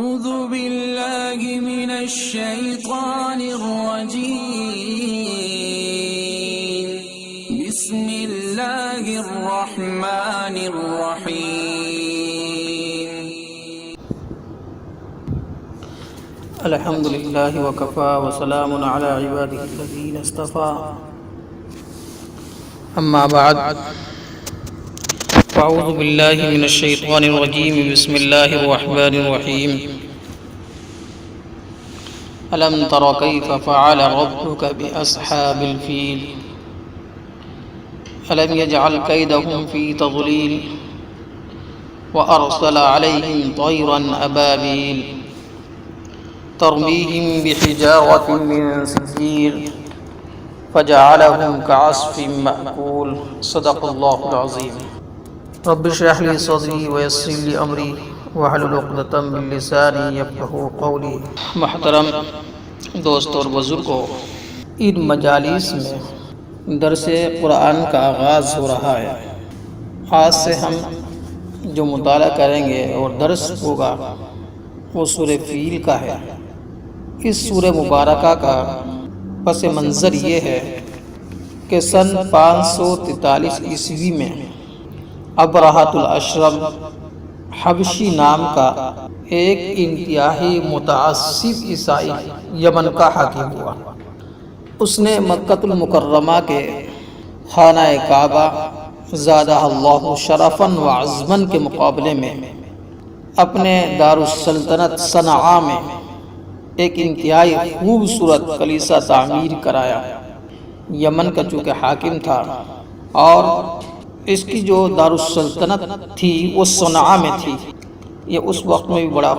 أعوذ بالله من الشيطان الرجيم بسم الله الرحمن الرحيم الحمد لله وكفى وسلام على عباده الذين اصطفى أما بعد فأعوذ بالله من الشيطان الرجيم بسم الله الرحمن الرحيم ألم تر كيف فعل ربك بأصحاب الفيل ألم يجعل كيدهم في تضليل وأرسل عليهم طيرا أبابيل ترميهم بحجارة من سجيل فجعلهم كعصف مأكول صدق الله العظيم رب اشرح لي صدري ويسر لي امری واحلل عقدۃ من لسانی یفقہوا قولی۔ محترم دوست اور بزرگوں، ان مجالس میں درس قرآن کا آغاز ہو رہا ہے۔ آج سے ہم جو مطالعہ کریں گے اور درس ہوگا وہ سورہ فیل کا ہے۔ اس سورہ مبارکہ کا پس منظر یہ ہے کہ سن 543 عیسوی میں ابرہۃ الاشرم حبشی نام کا ایک انتہائی متعصب عیسائی یمن کا حاکم ہوا۔ اس نے مکہ المکرمہ کے خانہ کعبہ زادہ اللہ شرفاً و عظماً کے مقابلے میں اپنے دارالسلطنت صنعاء میں ایک انتہائی خوبصورت کلیسا تعمیر کرایا۔ یمن کا چونکہ حاکم تھا اور اس کی جو دارالسلطنت تھی وہ صنعاء میں تھی، یہ اس وقت میں بھی بڑا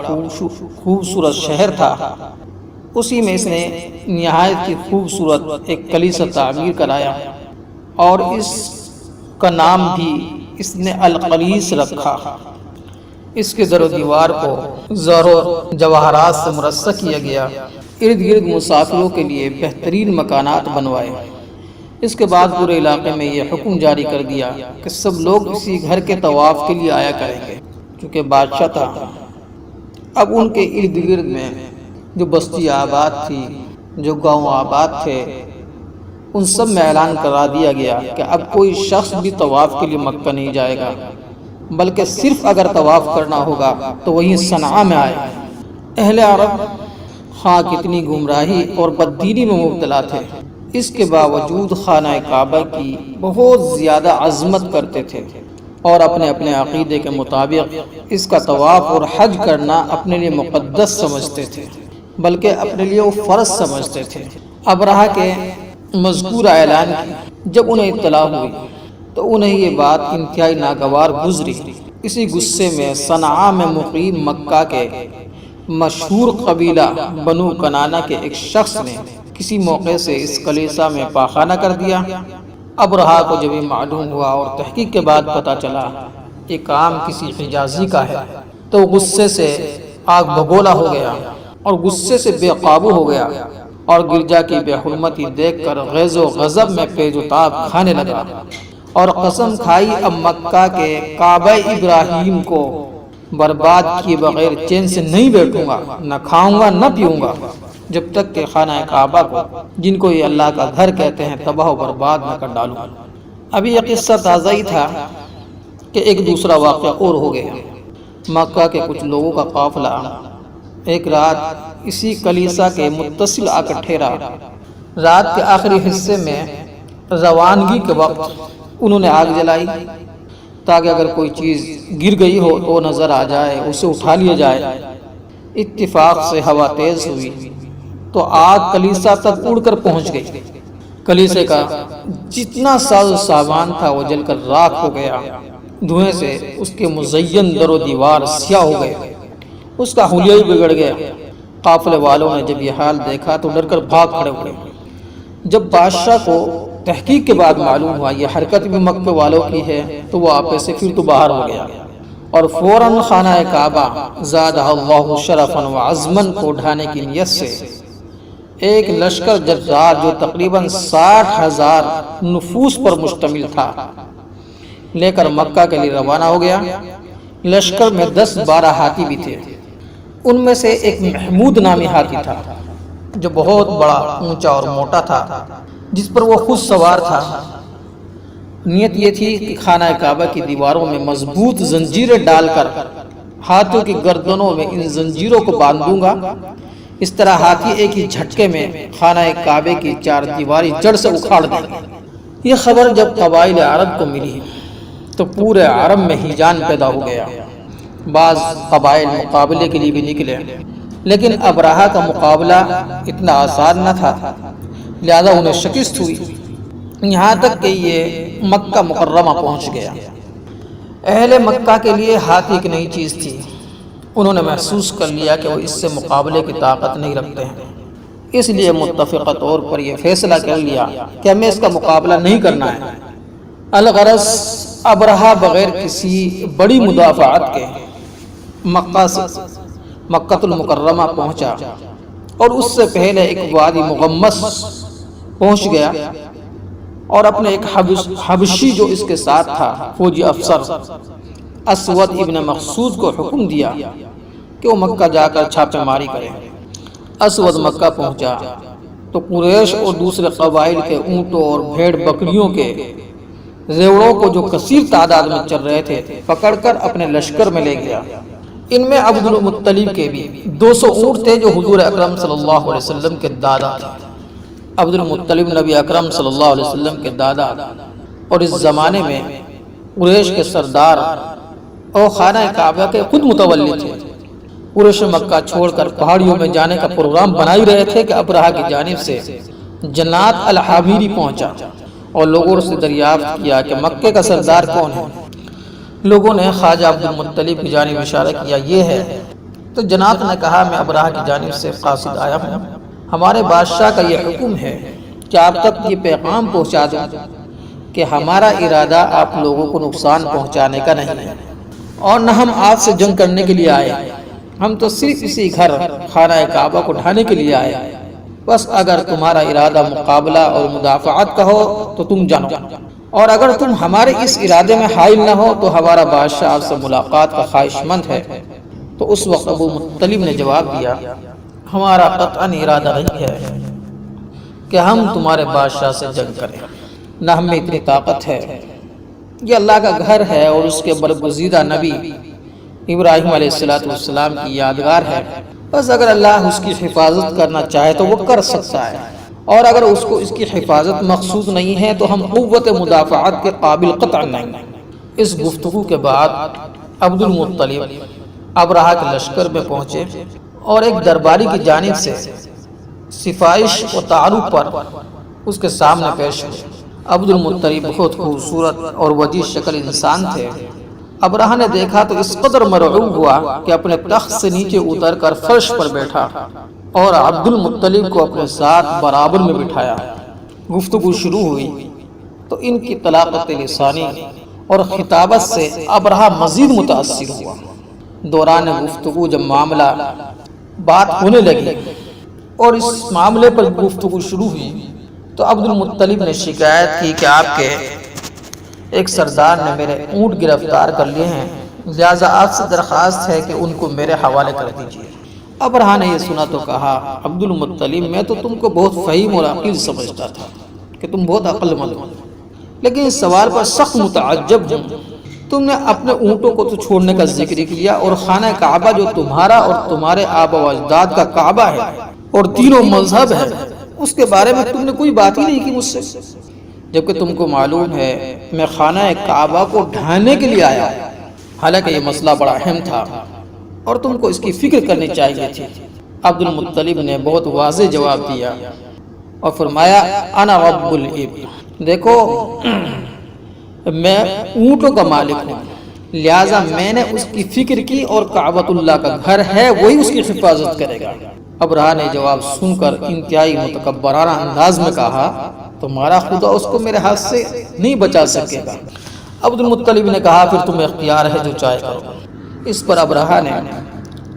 خوبصورت شہر تھا۔ اسی میں اس نے نہایت کی خوبصورت ایک کلیسا تعمیر کرایا اور اس کا نام بھی اس نے القلیس رکھا۔ اس کے در و دیوار کو زر و جواہرات سے مرصع کیا گیا۔ ارد گرد مسافروں کے لیے بہترین مکانات بنوائے۔ اس کے بعد پورے علاقے میں یہ حکم جاری کر دیا کہ سب لوگ اسی گھر کے طواف کے لیے آیا کریں گے، چونکہ بادشاہ تھا۔ اب ان کے ارد گرد میں جو بستی آباد تھی، جو گاؤں آباد تھے، ان سب میں اعلان کرا دیا گیا کہ اب کوئی شخص بھی طواف کے لیے مکہ نہیں جائے گا، بلکہ صرف اگر طواف کرنا ہوگا تو وہیں صنعاء میں آئے۔ اہل عرب خواہ کتنی گمراہی اور بددینی میں مبتلا تھے، اس کے باوجود خانہ کعبہ کی بہت زیادہ عظمت کرتے تھے اور اپنے اپنے عقیدے کے مطابق اس کا طواف اور حج کرنا اپنے لیے مقدس سمجھتے تھے، بلکہ اپنے لیے وہ فرض سمجھتے تھے۔ ابرہہ کے مذکور اعلان کی جب انہیں اطلاع ہوئی تو انہیں یہ بات انتہائی ناگوار گزری۔ اسی غصے میں صنعاء میں مقیم مکہ کے مشہور قبیلہ بنو کنانہ کے ایک شخص نے کسی موقع سے اس کلیسا میں پاخانہ کر دیا۔ ابرہہ کو جب یہ معلوم ہوا اور تحقیق کے بعد پتہ چلا یہ کام کسی حجازی کا ہے تو غصے سے آگ بگولا ہو گیا اور غصے سے بے قابو ہو گیا اور گرجا کی بے حرمتی دیکھ کر غیظ و غضب میں پیچ و تاب کھانے لگا اور قسم کھائی اب مکہ کے کعبہ ابراہیم کو برباد کیے بغیر چین سے نہیں بیٹھوں گا، نہ کھاؤں گا نہ پیوں گا، جب تک کہ خانہ کعبہ کو، جن کو یہ اللہ کا گھر کہتے ہیں، تباہ و برباد نہ کر ڈالوں۔ ابھی یہ قصہ تازہ ہی تھا کہ ایک دوسرا واقعہ اور ہو گیا۔ مکہ کے کچھ لوگوں کا قافلہ ایک رات اسی کلیسا کے متصل آ کر ٹھہرا۔ رات کے آخری حصے میں روانگی کے وقت انہوں نے آگ جلائی تاکہ اگر کوئی چیز گر گئی ہو تو نظر آ جائے، اسے اٹھا لیا جائے۔ اتفاق سے ہوا تیز ہوئی تو آگ کلیسا تک اڑ کر پہنچ گئی۔ کلیسے کا جتنا ساز و سامان تھا وہ جل کر راکھ ہو گیا۔ دھوئیں سے اس کے مزین در و دیوار سیاہ ہو گئے، اس کا حلیہ ہی بگڑ گیا۔ قافلے والوں نے جب یہ حال دیکھا تو ڈر کر بھاگ کھڑے ہوئے۔ جب بادشاہ کو تحقیق کے بعد معلوم ہوا یہ حرکت بھی مکہ والوں کی ہے تو وہ آپے سے پھر تو باہر ہو گیا اور فوراً خانہ کعبہ زادہ اللہ شرفاً و عظماً کو ڈھانے کی نیت سے ایک لشکر جرار جو تقریباً 60,000 نفوس پر مشتمل تھا لے کر مکہ کے لیے روانہ ہو گیا۔ لشکر میں 10-12 ہاتھی بھی تھے۔ ان میں سے ایک محمود نامی ہاتھی تھا جو بہت بڑا، اونچا اور موٹا تھا، جس پر وہ خود سوار تھا۔ نیت یہ تھی کہ خانہ کعبہ کی دیواروں میں مضبوط زنجیریں ڈال کر ہاتھوں کی گردنوں میں ان زنجیروں کو باندھ دوں گا۔ اس طرح ہاتھی ایک ہی جھٹکے میں خانہ کعبے کی چار دیواری جڑ سے اکھاڑ دیں گے۔ یہ خبر جب قبائل عرب کو ملی تو پورے عرب میں ہیجان پیدا ہو گیا۔ بعض قبائل مقابلے کے لیے بھی نکلے، لیکن ابرہہ کا مقابلہ اتنا آسان نہ تھا، لہذا انہیں شکست ہوئی، یہاں تک کہ یہ مکہ مکرمہ پہنچ گیا۔ اہل مکہ کے لیے ہاتھی ایک نئی چیز تھی۔ انہوں نے محسوس کر لیا کہ وہ اس سے مقابلے کی طاقت نہیں رکھتے ہیں، اس لیے متفقہ طور پر یہ فیصلہ کر لیا کہ ہمیں اس کا مقابلہ نہیں کرنا ہے۔ الغرض ابرہہ بغیر کسی بڑی مدافعت کے مکہ المکرمہ پہنچا اور اس سے پہلے ایک وادی مغمس پہنچ گیا اور اپنے ایک حبشی جو اس کے ساتھ تھا فوجی افسر اسود ابن مقصود کو حکم دیا کہ وہ مکہ جا کر چھاپے ماری کرے۔ اسود مکہ پہنچا تو قریش اور دوسرے قبائل کے اونٹوں اور بھیڑ بکریوں کے ریوڑوں کو جو کثیر تعداد میں چل رہے تھے پکڑ کر اپنے لشکر میں لے گیا۔ ان میں عبد المطلب کے بھی 200 اونٹ تھے جو حضور اکرم صلی اللہ علیہ وسلم کے دادا تھے۔ عبد المطلب نبی اکرم صلی اللہ علیہ وسلم کے دادا اور اس زمانے میں قریش کے سردار اور خانہ کعبہ کے خود متولی تھے۔ قریش مکہ چھوڑ کر پہاڑیوں میں جانے کا پروگرام بنا ہی رہے تھے کہ ابرہہ کی جانب سے جنات الحامیری پہنچا اور لوگوں سے دریافت کیا کہ مکے کا سردار کون ہے۔ لوگوں نے خواجہ عبد المطلب کی جانب اشارہ کیا، یہ ہے۔ تو جنات نے کہا، میں ابرہہ کی جانب سے قاصد آیا ہوں، ہمارے بادشاہ کا یہ حکم ہے کہ آپ تک یہ پیغام پہنچا دوں کہ ہمارا ارادہ آپ لوگوں کو نقصان پہنچانے کا نہیں ہے اور نہ ہم آپ سے جنگ کرنے کے لیے آئے، ہم تو صرف اسی گھر خانہ کعبہ کو ڈھانے کے لیے آئے، بس اگر تمہارا ارادہ مقابلہ اور مدافعت کا ہو تو تم جانو، اور اگر تم ہمارے اس ارادے میں حائل نہ ہو تو ہمارا بادشاہ آپ سے ملاقات کا خواہش مند ہے۔ تو اس وقت ابو مطلب نے جواب دیا، ہمارا قطعاً ارادہ نہیں ہے کہ ہم تمہارے بادشاہ سے جنگ کریں، نہ ہم میں اتنی طاقت ہے، یہ اللہ کا گھر ہے اور اس کے برگزیدہ نبی ابراہیم علیہ السلام کی یادگار ہے، بس اگر اللہ اس کی حفاظت کرنا چاہے تو وہ کر سکتا ہے، اور اگر اس کو اس کی حفاظت مقصود نہیں ہے تو ہم قوت مدافعت کے قابل قطعاً نہیں۔ اس گفتگو کے بعد عبد المطلب ابرہہ کے لشکر میں پہنچے اور ایک درباری کی جانب سے سفارش و تعارف پر اس کے سامنے پیش ہوئے۔ عبد المطلب بہت خوبصورت اور وجیح شکل انسان تھے۔ ابرہہ نے دیکھا تو اس قدر مرعوب ہوا کہ اپنے تخت سے نیچے اتر کر فرش پر بیٹھا اور عبد المطلب کو اپنے ساتھ برابر میں بٹھایا۔ گفتگو شروع ہوئی تو ان کی طلاقت لسانی اور خطابت سے ابرہہ مزید متاثر ہوا۔ دوران گفتگو جب معاملہ بات ہونے لگی اور اس معاملے پر گفتگو شروع ہوئی تو عبد المطلب نے شکایت کی کہ آپ کے ایک سردار نے میرے اونٹ گرفتار کر لیے ہیں، لہذا آپ سے درخواست ہے کہ ان کو میرے حوالے کر دیجیے۔ ابرہہ نے یہ سنا تو کہا، عبد المطلب میں تو تم کو بہت فہیم اور عقیل سمجھتا تھا کہ تم بہت عقل مند ہو، لیکن اس سوال پر سخت متعجب ہوں۔ تم نے اپنے اونٹوں کو تو چھوڑنے کا ذکر کیا اور خانہ کعبہ جو تمہارا اور تمہارے آبا و اجداد کا کعبہ ہے اور دین و مذہب ہے، اس کے بارے میں تم نے کوئی بات ہی نہیں کی مجھ سے، جبکہ تم کو معلوم ہے میں خانہ کعبہ کو ڈھانے کے لیے آیا، حالانکہ یہ مسئلہ بڑا اہم تھا اور تم کو اس کی فکر کرنی چاہیے تھی۔ عبد المطلب نے بہت واضح جواب دیا اور فرمایا، انا رب الابل، دیکھو میں اونٹوں کا مالک ہوں، لہٰذا میں نے اس کی فکر کی اور کعبۃ اللہ کا گھر ہے وہی اس کی حفاظت کرے گا۔ ابرہہ نے جواب سن کر انتہائی متکبرانہ انداز میں کہا، تمہارا خدا اس کو میرے ہاتھ سے نہیں بچا سکے گا۔ عبد المطلب نے کہا، پھر تمہیں اختیار ہے جو چاہے کرو۔ اس پر ابرہہ نے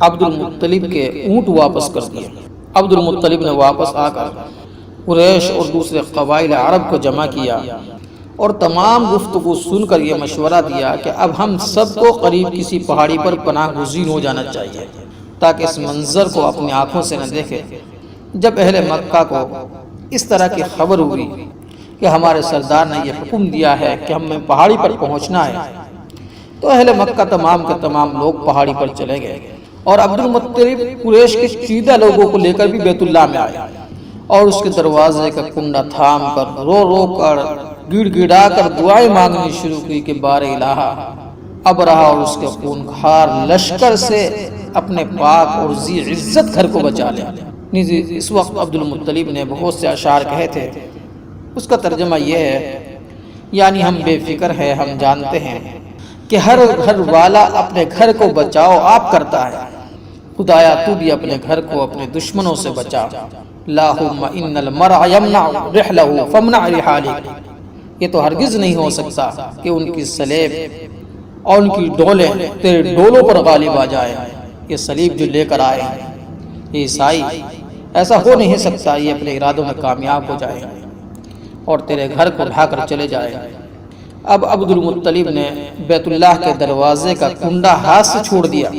عبد المطلب کے اونٹ واپس کر دیے۔ عبد المطلب نے واپس آ کر قریش اور دوسرے قبائل عرب کو جمع کیا اور تمام گفتگو سن کر یہ مشورہ دیا کہ اب ہم سب کو قریب کسی پہاڑی پر پناہ گزین ہو جانا چاہیے تاکہ اس منظر کو اپنی آنکھوں سے نہ دیکھے۔ جب اہل مکہ کو اس طرح کی خبر ہوئی کہ ہمارے سردار نے یہ حکم دیا ہے کہ ہمیں پہاڑی پر پہنچنا ہے، تو اہل مکہ تمام کے تمام لوگ پہاڑی پر چلے گئے، اور عبد المطلب قریش کے چیدہ لوگوں کو لے کر بھی بیت اللہ میں آئے، اور اس کے دروازے کا کنڈا تھام کر رو رو کر گڑ گڑا کر دعائیں مانگنی شروع کی کہ بار الہ ابرہہ اور اس کے خونخوار لشکر سے اپنے پاک اور ذی عزت گھر کو بچا لے۔ اس وقت عبد المطلب نے بہت سے اشعار کہے تھے، اس کا ترجمہ یہ ہے، یعنی ہم بے فکر ہیں، ہم جانتے ہیں کہ ہر گھر والا اپنے گھر کو بچاؤ آپ کرتا ہے، خدایا تو بھی اپنے گھر کو اپنے دشمنوں سے بچا۔ اللہم ان المرء یمنع رحلہ فامنع رحالک، یہ تو ہرگز نہیں ہو سکتا کہ ان کی سلیب اور ان کی ڈولیں تیرے ڈولوں پر غالب آ جائے، یہ سلیب جو لے کر آئے ہیں یہ عیسائی، ایسا ہو نہیں سکتا یہ اپنے ارادوں میں کامیاب ہو جائے اور تیرے گھر کو ڈھا کر چلے جائے۔ اب عبد المطلب نے بیت اللہ کے دروازے کا کنڈا ہاتھ سے چھوڑ دیا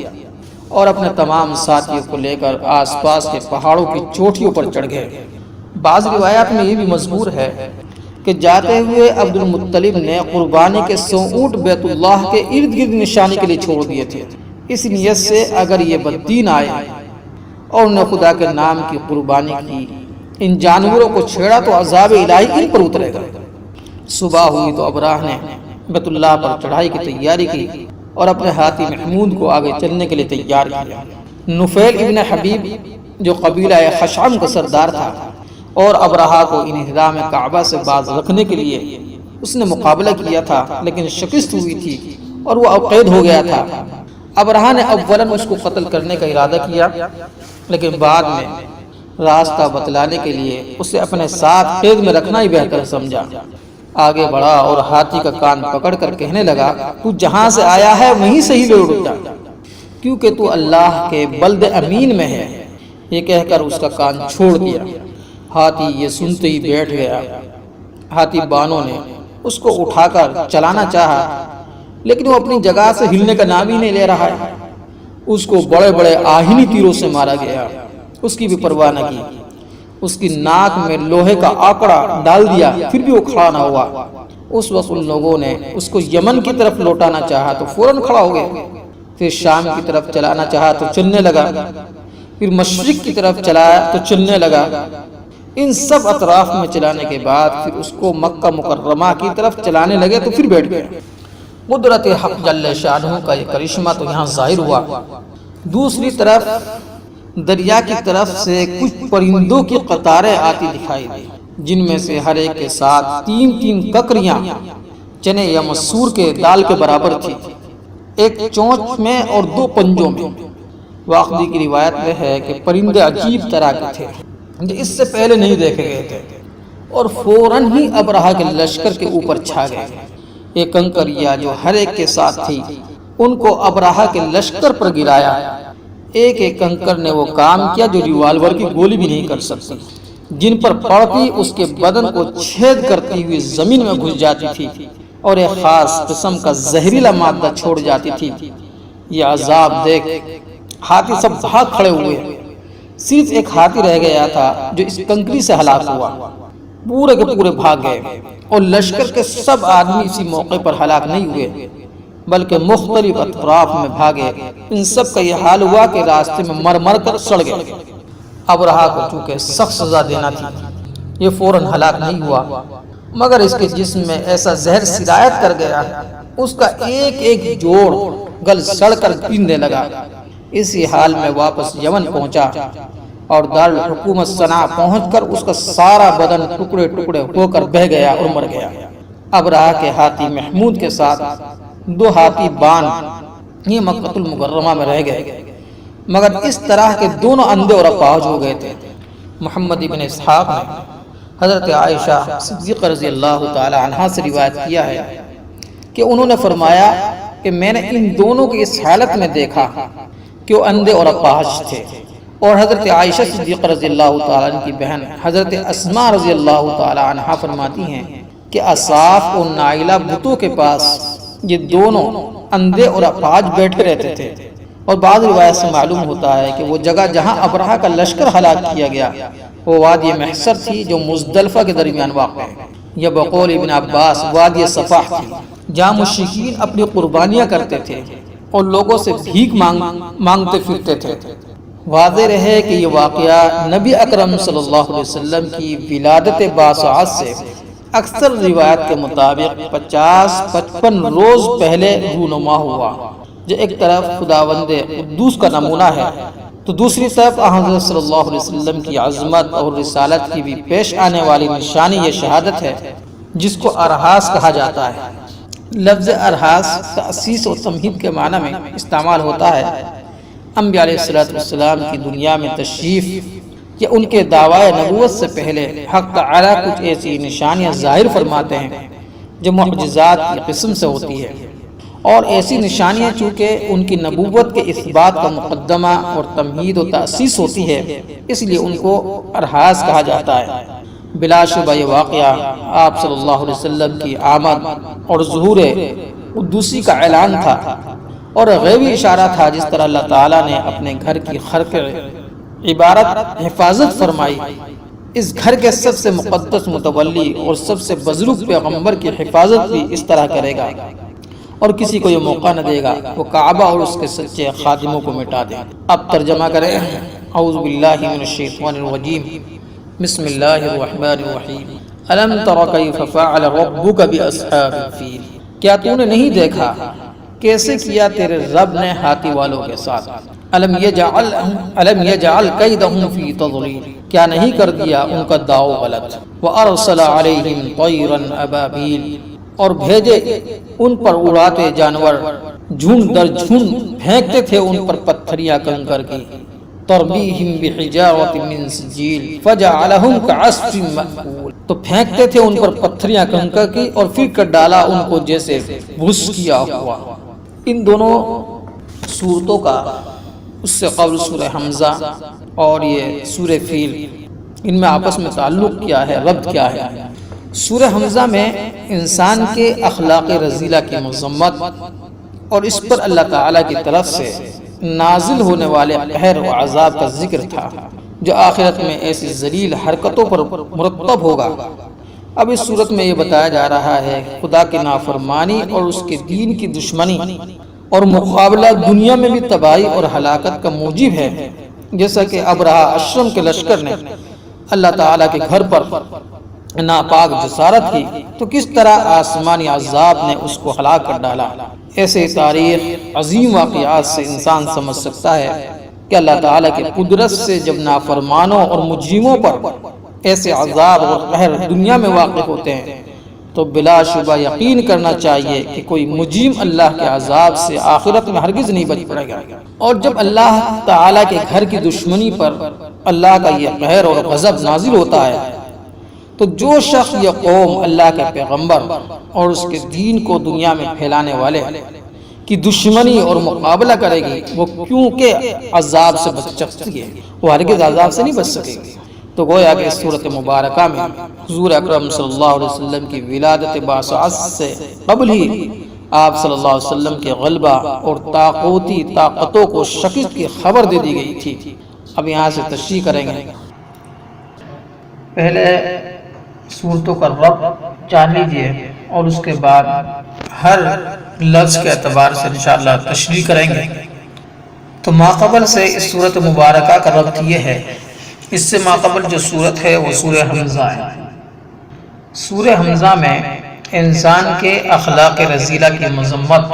اور اپنے تمام ساتھیوں کو لے کر آس پاس کے پہاڑوں کی چوٹیوں پر چڑھ گئے۔ بعض روایات میں یہ بھی مذکور ہے کہ جاتے ہوئے عبد المطلب نے قربانی کے 100 اونٹ بیت اللہ کے ارد گرد نشانی کے لیے چھوڑ دیے تھے، اس نیت سے اگر یہ بددین آئے اور انہوں نے خدا کے نام کی قربانی کی، ان جانوروں کو چھیڑا تو عذاب الہی ان پر اترے گا۔ صبح ہوئی تو ابراہ نے بیت اللہ پر چڑھائی کی تیاری کی اور اپنے ہاتھی محمود کو آگے چلنے کے لیے تیار کیا۔ نفیل ابن حبیب جو قبیلہ خشعم کا سردار تھا اور ابراہ کو انہدام کعبہ سے باز رکھنے کے لیے اس نے مقابلہ کیا تھا، لیکن شکست ہوئی تھی اور وہ قید ہو گیا تھا۔ ابراہ نے اولاً اس کو قتل کرنے کا ارادہ کیا، لیکن بعد میں راستہ بتلانے کے لیے اسے اپنے ساتھ قید میں رکھنا ہی بہتر سمجھا۔ آگے بڑھا اور ہاتھی کا کان پکڑ کر کہنے لگا، تو جہاں سے آیا ہے وہیں سے ہی لوٹ جا، کیونکہ تو اللہ کے بلد امین میں ہے۔ یہ کہہ کر اس کا کان چھوڑ دیا۔ ہاتھی یہ سنتے ہی بیٹھ گیا۔ ہاتھی بانوں نے اس کو اٹھا کر چلانا چاہا، لیکن وہ اپنی جگہ سے ہلنے کا نام ہی نہیں لے رہا ہے۔ اس کو بڑے بڑے آہنی تیروں سے مارا گیا، اس کی بھی پرواہ نہ کی۔ اس کی ناک میں لوہے کا آکڑا ڈال دیا، پھر بھی وہ کھڑا نہ ہوا۔ اس وقت ان لوگوں نے اس کو یمن کی طرف لوٹانا چاہا تو فوراً کھڑا ہو گیا۔ پھر شام کی طرف چلانا چاہا تو چلنے لگا، پھر مشرق کی طرف چلایا تو چلنے لگا۔ ان سب اطراف میں چلانے کے بعد پھر اس کو مکہ مکرمہ کی طرف چلانے لگے تو پھر بیٹھ گئے۔ قدرت حق جل شانہ کا یہ کرشمہ تو یہاں ظاہر ہوا۔ دوسری طرف دریا کی طرف سے کچھ پرندوں کی قطاریں آتی دکھائی دی، جن میں سے ہر ایک کے ساتھ 3 ککریاں چنے یا مسور کے دال کے برابر تھی، ایک چونچ میں اور 2 پنجوں میں۔ واقعی کی روایت میں ہے کہ پرندے عجیب طرح کے تھے جو اس سے پہلے نہیں دیکھے گئے تھے، اور فوراً ہی ابراہ کے لشکر کے اوپر چھا گئے۔ یہ کنکریاں جو ہر ایک کے ساتھ تھی ان کو ابراہ کے لشکر پر گرایا۔ ایک ایک کنکر نے وہ کام کیا جو ریوالور کی گولی بھی نہیں کر سکتی، جن پر پڑتی اس کے بدن کو چھید کرتی ہوئی زمین میں گھس جاتی تھی اور ایک خاص قسم کا زہریلا مادہ چھوڑ جاتی تھی۔ یہ عذاب دیکھ ہاتھی سب بھاگ کھڑے ہوئے۔ صرف ایک ہاتھی رہ گیا تھا جو اس کنکری سے ہلاک ہوا، پورے کے پورے بھاگ گئے، اور لشکر کے سب آدمی اسی موقع پر ہلاک نہیں ہوئے بلکہ مختلف اطراف میں بھاگے۔ ان سب کا یہ حال ہوا کہ راستے میں مر مر کر سڑ گئے۔ ابراہ کو چونکہ سخت سزا دینا تھی، یہ فوراً ہلاک نہیں ہوا، مگر اس کے جسم میں ایسا زہر سرایت کر گیا اس کا ایک ایک جوڑ گل سڑ کر پینے لگا۔ اسی حال میں واپس یمن پہنچا اور دارالحکومت صنعا پہنچ کر اس کا سارا بدن ٹکڑے ٹکڑے ہو کر بہہ گیا اور مر گیا۔ ابراہ کے ہاتھی محمود کے ساتھ 2 ہاتھی بان یہ مکہ المکرمہ میں رہ گئے، مگر اس طرح کے دونوں اندھے اور اپاہج ہو گئے تھے۔ محمد ابن اسحاق نے حضرت عائشہ صدیقہ رضی اللہ تعالی عنہا سے روایت کیا ہے کہ انہوں نے فرمایا کہ میں نے ان دونوں کی اس حالت میں دیکھا کہ وہ اندھے اور اپاہج تھے، اور حضرت عائشہ صدیقہ رضی اللہ تعالی عنہ کی بہن حضرت اسماء رضی اللہ تعالی عنہا فرماتی ہیں کہ اصاف اور نائلہ بتوں کے پاس یہ دونوں اندھے اور اپاہج بیٹھے رہتے تھے، اور بعض روایت سے معلوم ہوتا ہے کہ وہ جگہ جہاں ابرہہ کا لشکر ہلاک کیا گیا وہ وادی محصر تھی جو مزدلفہ کے درمیان واقع ہے، یا بقول ابن عباس وادی صفح تھی جہاں مشرکین اپنی قربانیاں کرتے تھے اور لوگوں سے بھیک مانگتے پھرتے تھے۔ واضح رہے کہ یہ واقعہ نبی اکرم صلی اللہ علیہ وسلم کی ولادت باسعت سے اکثر روایت کے مطابق 50-55 روز پہلے رونما ہوا، جو ایک طرف خداوند قدوس کا نمونہ ہے تو دوسری طرف حضرت صلی اللہ علیہ وسلم کی عظمت اور رسالت کی بھی پیش آنے والی نشانی یہ شہادت ہے، جس کو ارحاس کہا جاتا ہے۔ لفظ ارحاس تأسیس و تمہید کے معنی میں استعمال ہوتا ہے۔ انبیاء علیہ السلام کی دنیا میں تشریف یا ان کے دعوی نبوت سے پہلے حق تعالیٰ کچھ ایسی نشانیاں ظاہر فرماتے ہیں جو معجزات کی قسم سے ہوتی ہے، اور ایسی نشانیاں چونکہ ان کی نبوت کے اثبات کا مقدمہ اور تمہید و تأسیس ہوتی ہے، اس لیے ان کو ارحاس کہا جاتا ہے۔ بلا شبہ یہ واقعہ آپ صلی اللہ علیہ وسلم کی آمد اور ظہور قدوسی کا اعلان تھا اور غیبی اشارہ تھا، جس طرح اللہ تعالیٰ نے اپنے گھر کی خرق عبارت حفاظت فرمائی، اس گھر کے سب سے مقدس متولی اور سب سے بزرگ پیغمبر کی حفاظت بھی اس طرح کرے گا، اور کسی کو یہ موقع نہ دے گا وہ کعبہ اور اس کے سچے خادموں کو مٹا دے۔ اب ترجمہ کریں۔ اعوذ باللہ من الشیطان الرجیم، بسم اللہ الرحمن الرحیم۔ الم تر کیف فعل ربک باصحاب الفیل، کیا تو نے نہیں دیکھا کیسے کیا تیرے رب نے ہاتھی والوں کے ساتھ؟ الم یجعل کیدہم فی تضلیل، کیا نہیں کر دیا ان کا داؤ غلط؟ وارسل علیہم طیرا ابابیل، اور بھیجے ان پر اڑاتے جانور جھنڈ در جھنڈ پھینکتے تھے ان پر پتھریاں کنکر کی۔ ترمیہم بحجارۃ من سجیل فجعلہم کعصف مأکول، تو پھینکتے تھے ان پر پتھریاں کنکر کی اور پھر کر ڈالا ان کو جیسے بھس کیا ہوا۔ ان دونوں سورتوں کا اس سے قبل سورہ حمزہ اور یہ سورہ فیل، ان میں آپس میں تعلق کیا ہے، ربط کیا ہے؟ سورہ حمزہ میں انسان کے اخلاق رذیلہ کی مذمت اور اس پر اللہ تعالیٰ کی طرف سے نازل ہونے والے قہر و عذاب کا ذکر تھا، جو آخرت میں ایسی ذلیل حرکتوں پر مرتب ہوگا۔ اب اس صورت میں یہ بتایا جا رہا ہے خدا کی نافرمانی اور اس کے دین کی دشمنی اور مقابلہ دنیا میں بھی تباہی اور ہلاکت کا موجب ہے، جیسا کہ ابرہہ اشرم کے لشکر نے اللہ تعالیٰ کے گھر پر ناپاک جسارت کی تو کس طرح آسمانی عذاب نے اس کو ہلاک کر ڈالا۔ ایسے تاریخ عظیم واقعات سے انسان سمجھ سکتا ہے کہ اللہ تعالیٰ کی قدرت سے جب نافرمانوں اور مجرموں پر ایسے عذاب اور قہر دنیا میں واقع ہوتے ہیں تو بلا شبہ یقین کرنا چاہیے کہ کوئی مجرم اللہ کے عذاب سے آخرت میں ہرگز نہیں بچ پڑے گا۔ اور جب اللہ تعالیٰ کے گھر کی دشمنی پر اللہ کا یہ قہر اور غضب نازل ہوتا ہے تو جو شخص یا قوم اللہ کے پیغمبر اور اس کے دین کو دنیا میں پھیلانے والے کی دشمنی اور مقابلہ کرے گی وہ کیونکہ عذاب سے بچ سکتی ہے، وہ ہرگز عذاب سے نہیں بچ سکے گی۔ تو گویا کہ اس صورت مبارکہ میں حضور اکرم صلی اللہ علیہ وسلم کی ولادت باسعت سے قبل ہی آپ صلی اللہ علیہ وسلم کے غلبہ اور طاقوتی طاقتوں کو شکست کی خبر دے دی گئی تھی۔ اب یہاں سے تشریح کریں گے۔ پہلے صورتوں کا رب جان لیجئے اور اس کے بعد ہر لفظ کے اعتبار سے انشاءاللہ تشریح کریں گے۔ تو ماقبل سے اس صورت مبارکہ کا ربط یہ ہے، اس سے ماقبل جو صورت ہے وہ سورہ حمزہ ہے۔ سورہ حمزہ میں انسان کے اخلاق رذیلہ کی مذمت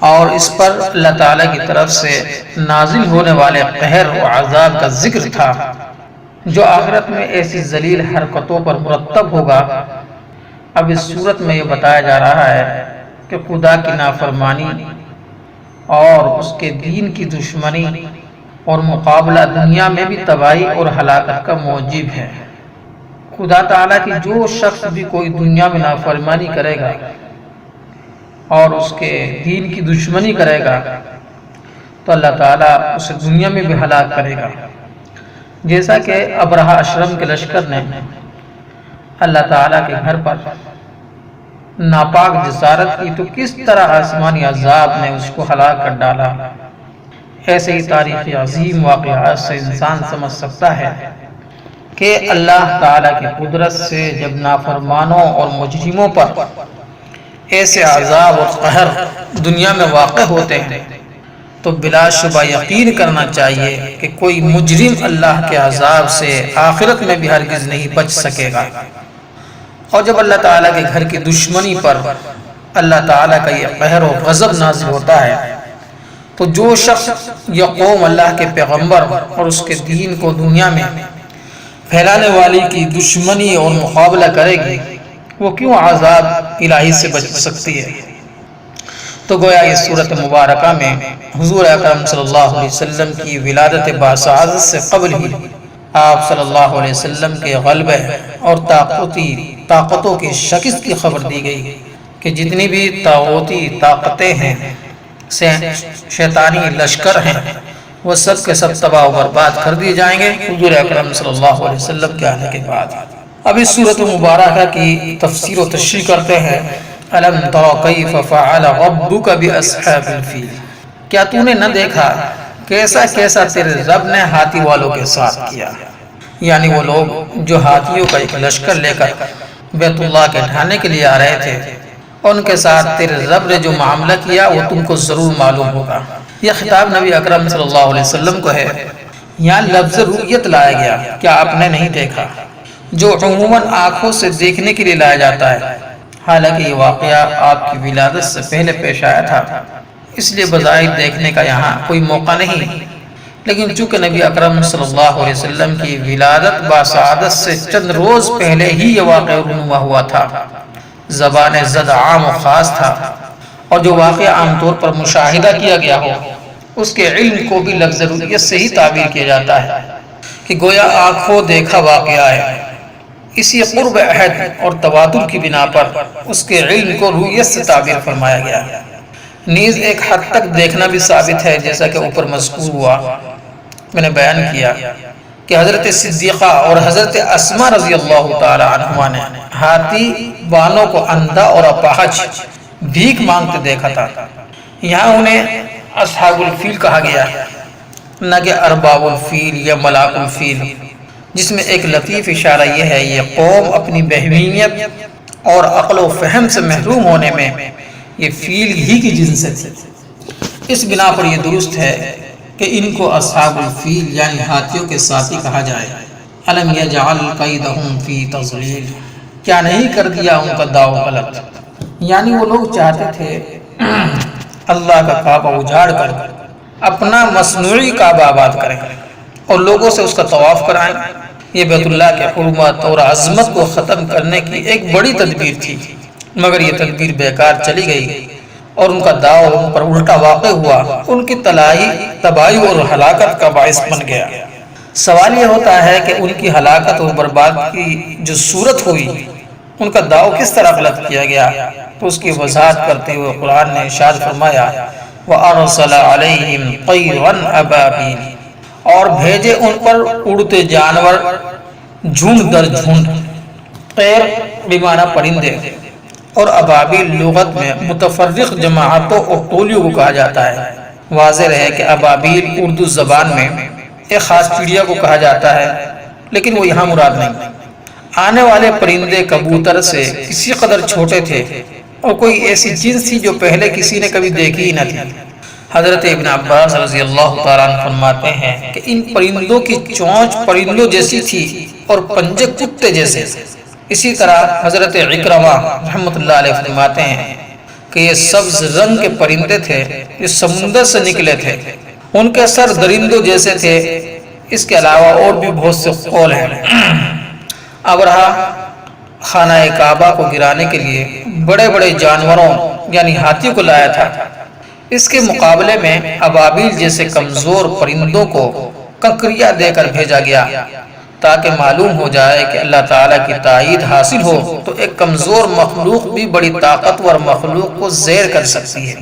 اور اس پر اللہ تعالیٰ کی طرف سے نازل ہونے والے قہر و عذاب کا ذکر تھا، جو آخرت میں ایسی ذلیل حرکتوں پر مرتب ہوگا۔ اب اس صورت میں یہ بتایا جا رہا ہے کہ خدا کی نافرمانی اور اس کے دین کی دشمنی اور مقابلہ دنیا میں بھی تباہی اور ہلاکت کا موجب ہے۔ خدا تعالیٰ کی جو شخص بھی کوئی دنیا میں نافرمانی کرے گا اور اس کے دین کی دشمنی کرے گا تو اللہ تعالیٰ اسے دنیا میں بھی ہلاک کرے گا، جیسا کہ ابرہہ اشرم کے لشکر نے اللہ تعالیٰ کے گھر پر ناپاک جسارت کی تو کس طرح آسمانی عذاب نے اس کو ہلاک کر ڈالا۔ ایسے ہی تاریخ عظیم واقعات سے انسان سمجھ سکتا ہے کہ اللہ تعالیٰ کی قدرت سے جب نافرمانوں اور مجرموں پر ایسے عذاب اور قہر دنیا میں واقع ہوتے ہیں تو بلا شبہ یقین کرنا چاہیے کہ کوئی مجرم اللہ کے عذاب سے آخرت میں بھی ہرگز نہیں بچ سکے گا۔ اور جب اللہ تعالیٰ کے گھر کی دشمنی پر اللہ تعالیٰ کا یہ قہر و غضب نازل ہوتا ہے تو جو شخص یا قوم اللہ کے پیغمبر اور اس کے دین کو دنیا میں پھیلانے والی کی دشمنی اور مقابلہ کرے گی وہ کیوں عذاب الہی سے بچ سکتی ہے؟ تو گویا اس صورت مبارکہ میں حضور اکرم صلی اللہ علیہ وسلم کی ولادت باسعادت سے قبل ہی آپ صلی اللہ علیہ وسلم کے غلبے اور طاقتوں کی شکست کی خبر دی گئی کہ جتنی بھی طاغوتی طاقتیں ہیں شیطانی لشکر ہیں وہ سب کے سب تباہ و برباد کر دیے جائیں گے حضور اکرم صلی اللہ علیہ وسلم کے آنے کے بعد۔ اب اس صورت مبارکہ کی تفسیر و تشریح کرتے ہیں۔ الم تر کیف فعل ربک باصحاب الفیل، کیا تو نے نہ دیکھا کیسا کیسا تیرے رب نے ہاتھی والوں کے ساتھ کیا؟ یعنی وہ لوگ جو ہاتھیوں کا ایک لشکر لے کر بیت اللہ کے ڈھانے کے لیے آ رہے تھے، ان کے ساتھ تیرے رب نے جو معاملہ کیا وہ تم کو ضرور معلوم ہوگا۔ یہ خطاب نبی اکرم صلی اللہ علیہ وسلم کو ہے۔ یہاں لفظ رؤیت لایا گیا، کیا آپ نے نہیں دیکھا، جو عموماً آنکھوں سے دیکھنے کے لیے لایا جاتا ہے، حالانکہ یہ واقعہ آپ کی ولادت سے پہلے پیش آیا تھا، اس لیے بظاہر دیکھنے کا یہاں کوئی موقع نہیں، لیکن چونکہ نبی اکرم صلی اللہ علیہ وسلم کی ولادت باسعادت سے چند روز پہلے ہی یہ واقعہ رونما ہوا تھا، زبان زد عام و خاص تھا، اور جو واقعہ عام طور پر مشاہدہ کیا گیا ہو اس کے علم کو بھی لفظ رؤیت سے ہی تعبیر کیا جاتا ہے کہ گویا آنکھوں دیکھا واقعہ ہے۔ اسی قرب عہد اور تواتر کی بنا پر اس کے علم کو رؤیت سے تعبیر فرمایا گیا۔ نیز ایک حد تک دیکھنا بھی ثابت ہے، جیسا کہ اوپر مذکور ہوا، میں نے بیان کیا کہ حضرت صدیقہ اور حضرت اسماء رضی اللہ تعالی عنہما نے ہاتھی بانوں کو اندھا اور اپاہج بھیک مانگتے دیکھا تھا۔ یہاں انہیں اصحاب الفیل کہا گیا، نہ کہ ارباب الفیل یا ملاک الفیل، جس میں ایک لطیف اشارہ یہ ہے یہ قوم اپنی بہیمیت اور عقل و فہم سے محروم ہونے میں یہ فیل ہی کی جنس سے تھی۔ اس بنا پر یہ درست ہے کہ ان کو اصحاب الفیل یعنی ہاتھیوں کے ساتھی کہا جائے۔ الم یجعل کیدہم فی تضلیل، کیا نہیں کر دیا ان کا داؤ غلط؟ یعنی وہ لوگ چاہتے تھے اللہ کا کعبہ اجاڑ کر اپنا مصنوعی کعبہ آباد کریں اور لوگوں سے اس کا طواف کرائیں۔ یہ بیت اللہ کے حرمت اور عظمت کو ختم کرنے کی ایک بڑی تدبیر تھی، مگر یہ تدبیر بیکار چلی گئی اور ان کا داؤ ان پر الٹا واقع ہوا، ان کی تباہی اور ہلاکت کا باعث بن گیا۔ سوال یہ ہوتا ہے کہ ان کی ہلاکت اور برباد کی جو صورت ہوئی ان کا داؤ کس طرح غلط کیا گیا؟ تو اس کی وضاحت کرتے ہوئے قرآن نے ارشاد فرمایا وَأَرْسَلَ عَلَيْهِمْ طَيْرًا أَبَابِيلَ، اور بھیجے ان پر اڑتے جانور جھنڈ در جھنڈ، طیر بمعنی پرندے، اور ابابیل لغت میں متفرق جماعتوں اور ٹولیوں کو کہا جاتا ہے۔ واضح رہے کہ ابابیل اردو زبان میں ایک خاص چڑیا کو کہا جاتا ہے، لیکن وہ یہاں مراد نہیں۔ آنے والے پرندے کبوتر سے کسی قدر چھوٹے تھے اور کوئی ایسی جنس تھی جو پہلے کسی نے کبھی دیکھی ہی نہ تھی۔ حضرت ابن عباس رضی اللہ تعالیٰ عنہ فرماتے ہیں کہ ان پرندوں کی چونچ پرندوں جیسی تھی اور پنجے کتے جیسے۔ اسی طرح حضرت عکرمہ رحمۃ اللہ علیہ فرماتے ہیں کہ یہ سبز رنگ کے پرندے تھے، یہ سمندر سے نکلے تھے، ان کے سر درندوں جیسے تھے۔ اس کے علاوہ اور بھی بہت سے قول ہیں۔ ابرہا خانہ کعبہ کو گرانے کے لیے بڑے بڑے جانوروں یعنی ہاتھیوں کو لایا تھا، اس کے مقابلے میں ابابیل جیسے کمزور پرندوں کو کنکریاں دے کر بھیجا گیا تاکہ معلوم ہو جائے کہ اللہ تعالیٰ کی تائید حاصل ہو تو ایک کمزور مخلوق بھی بڑی طاقتور مخلوق کو زیر کر سکتی ہے،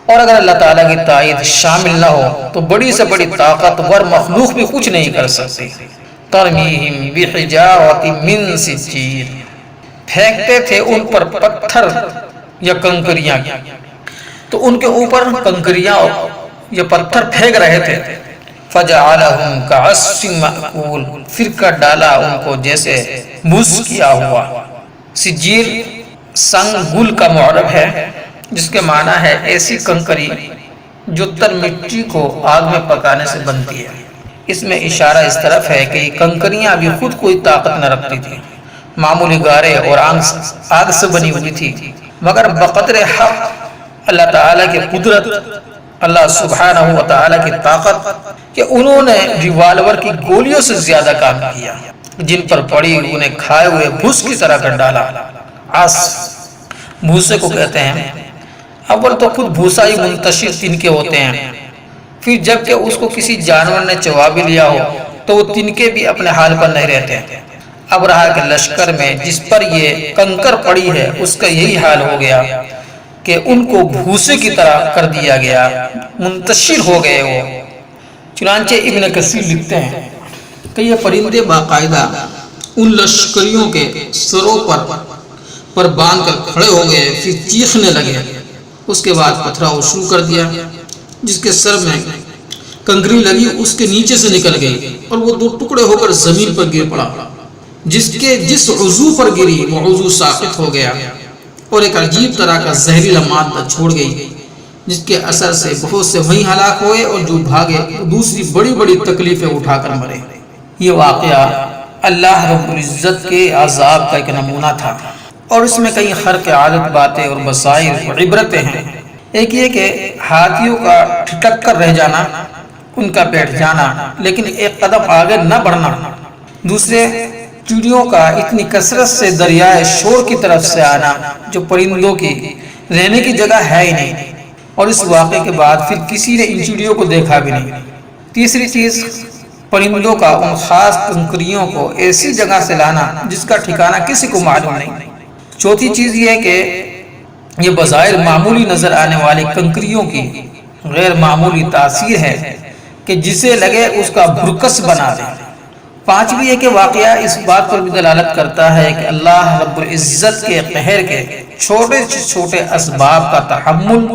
اور اگر اللہ تعالیٰ کی تائید شامل نہ ہو تو بڑی سے بڑی طاقتور مخلوق بھی کچھ نہیں کر سکتی۔ ترمیہم بحجارۃ من سجیل، پھینکتے تھے ان پر پتھر یا کنکریاں، تو ان کے اوپر کنکریاں یہ پتھر پھینک رہے تھے، فجعلہم کعصف مأکول، پھر کر ڈالا ان کو جیسے بھس کیا ہوا۔ سجیل سنگ گل کا معرب ہے جس کے معنی ہے ایسی کنکری جو تر مٹی کو آگ میں پکانے سے بنتی ہے۔ اس میں اشارہ اس طرف ہے کہ یہ کنکریاں بھی خود کوئی طاقت نہ رکھتی تھی، معمولی گارے اور آگ سے بنی ہوئی تھی، مگر بقدر حق اللہ تعالیٰ کی قدرت، اللہ سبحانہ و تعالیٰ کی طاقت کہ انہوں نے ریوالور کی گولیوں سے زیادہ کام کیا، جن پر پڑی انہیں کھائے ہوئے بھوس کی طرح کر ڈالا۔ بھوسے کو کہتے ہیں، اول تو خود بھوسا ہی منتشر تنکے ہوتے ہیں، پھر جب کہ اس کو کسی جانور نے چبا بھی لیا ہو تو وہ تنکے بھی اپنے حال پر نہیں رہتے۔ ابرہہ کے لشکر میں جس پر یہ کنکر پڑی ہے اس کا یہی حال ہو گیا کہ ان کو بھوسے کی طرح کر دیا گیا، منتشر ہو گئے وہ۔ چنانچہ ابن کثیر لکھتے ہیں کہ یہ پرندے باقاعدہ ان لشکریوں کے سروں پر باندھ کر کھڑے ہو گئے، پھر چیخنے لگے۔ اس کے بعد پتھراؤ شروع کر دیا، جس کے سر میں کنکری لگی اس کے نیچے سے نکل گئی اور وہ دو ٹکڑے ہو کر زمین پر گر پڑا۔ جس عضو پر گری وہ عضو ساقط ہو گیا اور ایک عجیب طرح کا زہریلا مادہ چھوڑ گئی، جس کے اثر سے بہت سے وہیں ہلاک ہوئے اور جو بھاگے وہ دوسری بڑی بڑی تکلیفیں اٹھا کر مرے۔ یہ واقعہ اللہ رب العزت کے عذاب کا ایک نمونہ تھا، اور اس میں کئی خرق عادت باتیں اور بصائر اور عبرتیں ہیں۔ ایک یہ کہ ہاتھیوں کا ٹھٹک کر رہ جانا، ان کا بیٹھ جانا لیکن ایک قدم آگے نہ بڑھنا۔ دوسرے، چڑیوں کا اتنی کثرت سے دریائے شور کی طرف سے آنا جو پرندوں کی رہنے کی جگہ ہے ہی نہیں، اور اس واقعے کے بعد پھر کسی نے ان چڑیوں کو دیکھا بھی نہیں۔ تیسری چیز، پرندوں کا ان خاص کنکریوں کو ایسی جگہ سے لانا جس کا ٹھکانہ کسی کو معلوم نہیں۔ چوتھی چیز یہ ہے کہ یہ بظاہر معمولی نظر آنے والی کنکریوں کی غیر معمولی تاثیر ہے کہ جسے لگے اس کا بھرکس بنا دے۔ پانچویں یہ کہ واقعہ اس بات پر بھی دلالت کرتا ہے کہ اللہ رب العزت کے قہر کے چھوٹے چھوٹے اسباب کا تحمل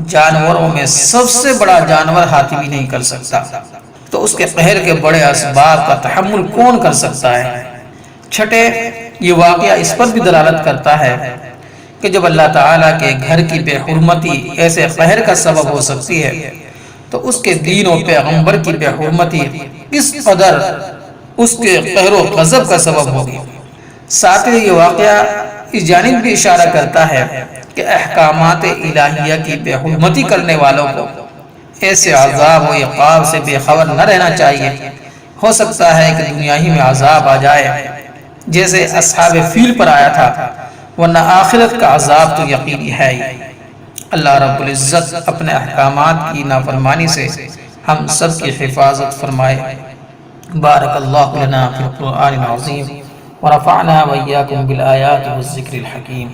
جانوروں میں سب سے بڑا جانور ہاتھی بھی نہیں کر سکتا، تو اس کے قہر کے بڑے اسباب کا تحمل کون کر سکتا ہے۔ چھٹے، یہ واقعہ اس پر بھی دلالت کرتا ہے کہ جب اللہ تعالیٰ کے گھر کی بے حرمتی ایسے قہر کا سبب ہو سکتی ہے تو اس کے دین و پیغمبر کی بے حرمتی کس قدر اس کے قہر و غضب کا سبب ہوگی۔ ساتویں، یہ واقعہ اس جانب بھی اشارہ کرتا ہے کہ احکامات الہیہ کی بے حرمتی کرنے والوں کو ایسے عذاب و عقاب سے بے خبر نہ رہنا چاہیے۔ ہو سکتا ہے کہ دنیا ہی میں عذاب آ جائے جیسے اصحاب فیل پر آیا تھا، ورنہ آخرت کا عذاب تو یقینی ہے ہی۔ اللہ رب العزت اپنے احکامات کی نافرمانی سے ہم سب کی حفاظت فرمائے۔ بارک اللہ لنا فی القرآن العظیم ورفعنا وإياكم بالآیات والذکر الحکیم۔